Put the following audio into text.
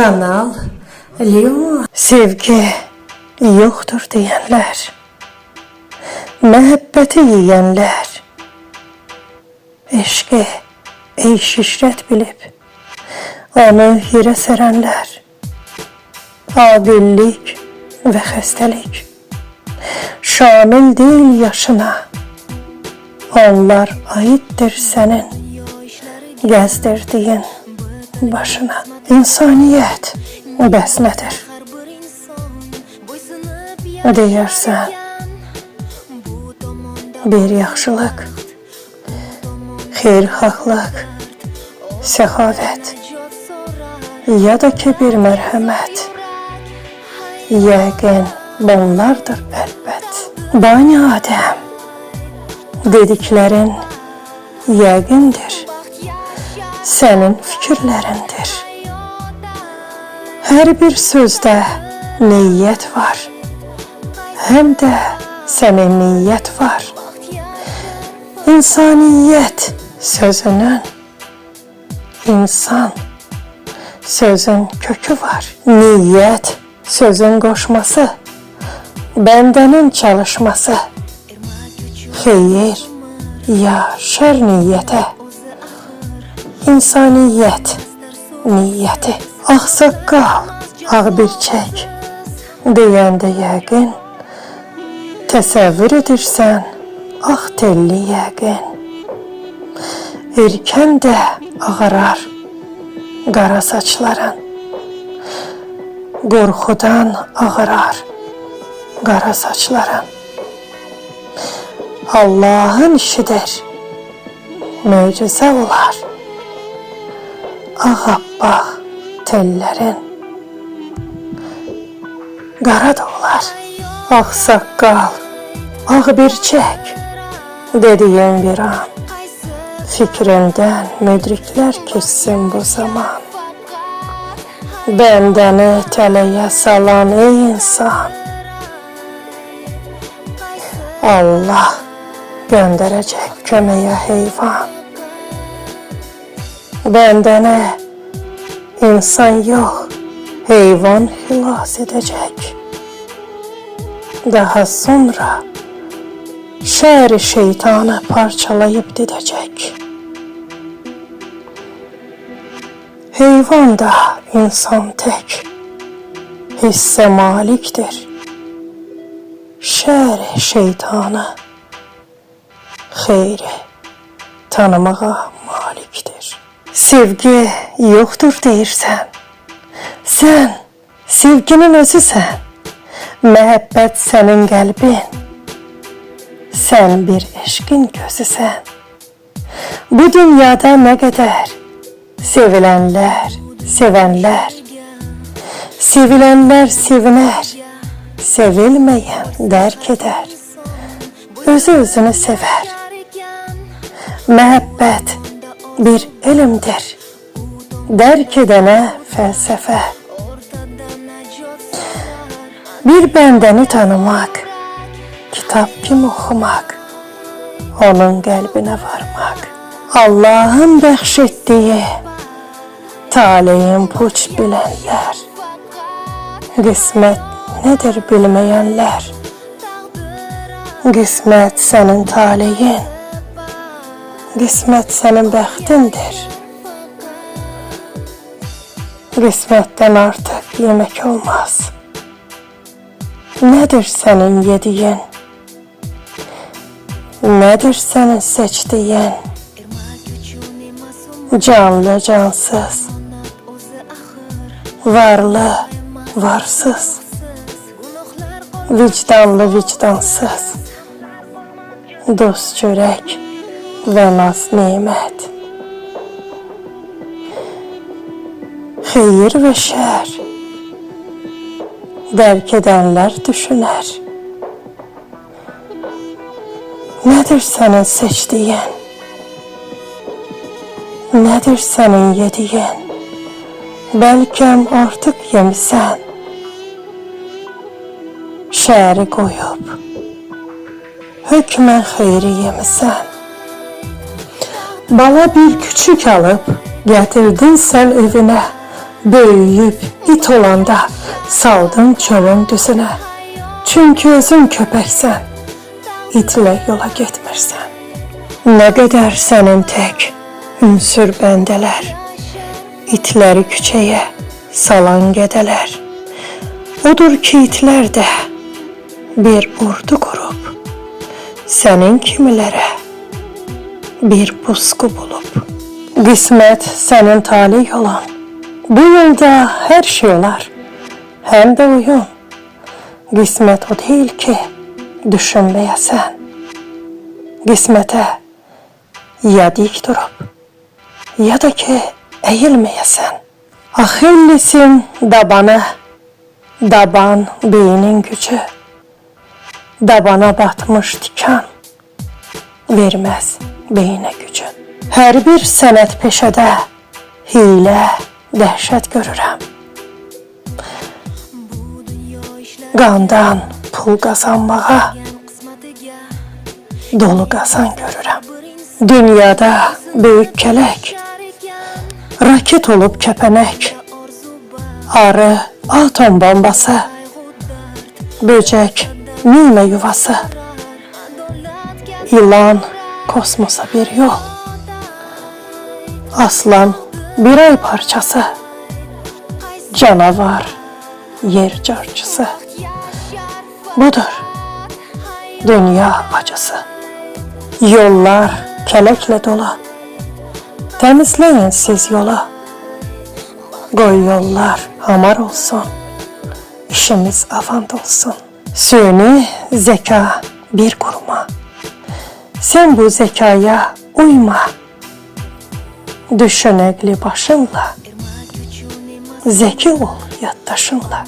Kanal Leo. Sevgi yoktur diyenler, mehabbeti yiyenler, eşki ey şişret bilip onu yere serenler, abillik ve hastalık şamil değil yaşına, onlar aittir senin gezdirdiğin başına. İnsaniyet besmedir deyərsən, bir yaxşılıq, xeyirxahlıq, səxavət, ya da ki bir mərhəmət, yəqin bunlardır əlbət. Bani Adəm, dediklərin yəqindir, sənin fikirlərindir. Hər bir sözdə niyyət var, həm də səmimiyyət var. İnsaniyyət sözünün, insan sözün kökü var. Niyyət sözün qoşması, bəndənin çalışması. Xeyir ya şər niyyətə, insaniyyət niyyəti. Ağsaqqal, ağbirçək deyəndə yəqin, təsəvvür edirsən ağ telli yəqin. Erkən də ağarar qara saçların, qorxudan ağarar qara saçların. Allah'ın işidir, möcüzə olar ağappaq tellərin, qara da olar. Ağsaqqal, ağbirçək dediyin bir an, fikrindən müdriklər keçsin bu zaman. Bəndəni tələyə salan ey insan, Allah göndərəcək köməyə heyvan. Bəndəni insan yox, heyvan xilas edəcək. Daha sonra şər şeytanı parçalayıb didəcək. Heyvan da insan tək hissə malikdir, şər şeytanı xeyri tanımağa malikdir. Sevgi yoktur deyirsən, sən sevginin özüsən. Məhəbbət sənin qəlbin, sən bir eşqin gözüsən. Bu dünyada nə qədər sevilənlər, sevənlər, sevilənlər sevinər, sevilməyən dərk edər, özü özünü sevər. Məhəbbət bir elmdir, dərk edənə fəlsəfə. Bir bəndəni tanımaq, kitap kimi oxumaq, onun qəlbinə varmaq. Allah'ın bəxş etdiyi taleyin puç bilənlər, qismət nədir bilməyənlər. Qismət sənin taleyin, qismət sənin bəxtindir. Qismətdən artıq yemək olmaz. Nədir sənin yediyin? Nədir sənin seçdiyin? Canlı cansız, varlı varsız, vicdanlı vicdansız, dost çörək və naz nimət. Xeyir və şər dərk edənlər düşünər. Nədir sənin seçdiyin? Nədir sənin yediyin? Bəlkəm artıq yemisən, şəri qoyub, hökmən xeyri yemisən. Bala bir küçük alıb, gətirdin sən evinə, Böyüyüb it olanda saldın çölün düzünə. Çünki özün köpəksən, itlə yola getmirsən. Nə qədər sənin tək ünsür bəndələr, itləri küçəyə salan gedələr. Odur ki, itlər də bir ordu qurub, sənin kimilərə bir pusqu bulub. Qismət sənin talih olan, bu yolda hər şey olar, həm də uyum. Qismət o deyil ki, düşünməyəsən. Qismətə ya dik durub, ya da ki, əyilməyəsən. Axillisin dabanı, daban beynin gücü. Dabana batmış tikan, verməz beyinə gücü. Hər bir sənət peşədə hilə, dəhşət görürəm. Qandan pul qazanmağa dolu qazan görürəm. Dünyada böyük kələk, raket olub kəpənək, arı atom bombası, böcək mina yuvası, ilan kosmosa bir yol, aslan bir ay parçası, canavar yer carçısı. Budur dünya acısı. Yollar kələklə dolu, təmizləyin siz yolu. Qoy yollar hamar olsun, işimiz avand olsun. Süni zeka bir qurma, sen bu zekaya uyma. Düşün əqli başınla, zeki ol yaddaşınla.